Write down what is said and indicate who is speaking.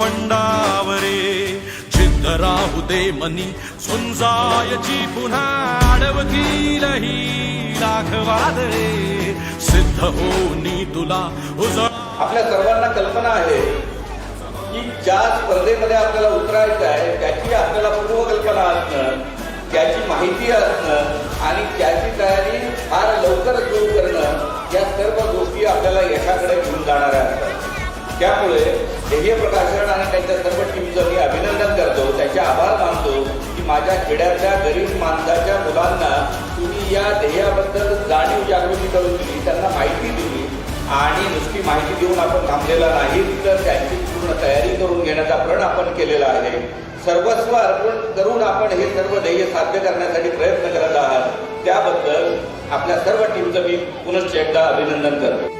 Speaker 1: पंडावरे जिद्द राहू दे मनी झुंजायची पुन्हा अडवतीलही लाखवादळे सिद्ध होनी तुला उजळ।
Speaker 2: आपल्या सर्वांना कल्पना आहे की ज्या स्पर्धेमध्ये आपल्याला उतरायचं आहे त्याची आपल्याला पूर्वकल्पना असणं, त्याची माहिती असणं आणि त्याची तयारी फार लवकर सुरू करणं, या सर्व गोष्टी आपल्याला यशाकडे घेऊन जाणाऱ्या असतात। त्यामुळे ध्येय प्रकाशन आणि त्यांच्या सर्व टीमचं मी अभिनंदन करतो, त्यांचे आभार मानतो की माझ्या खेड्यातल्या गरीब माणसाच्या मुलांना तुम्ही या ध्येयाबद्दल जाणीव जागृती करून दिली, त्यांना माहिती दिली आणि नुसती माहिती देऊन आपण थांबलेला नाही तर त्यांची पूर्ण तयारी करून घेण्याचा प्रण आपण केलेला आहे। सर्वस्व अर्पण करून आपण हे सर्व ध्येय साध्य करण्यासाठी प्रयत्न करत आहात, त्याबद्दल आपल्या सर्व टीमचं मी पुनश्च एकदा अभिनंदन करतो।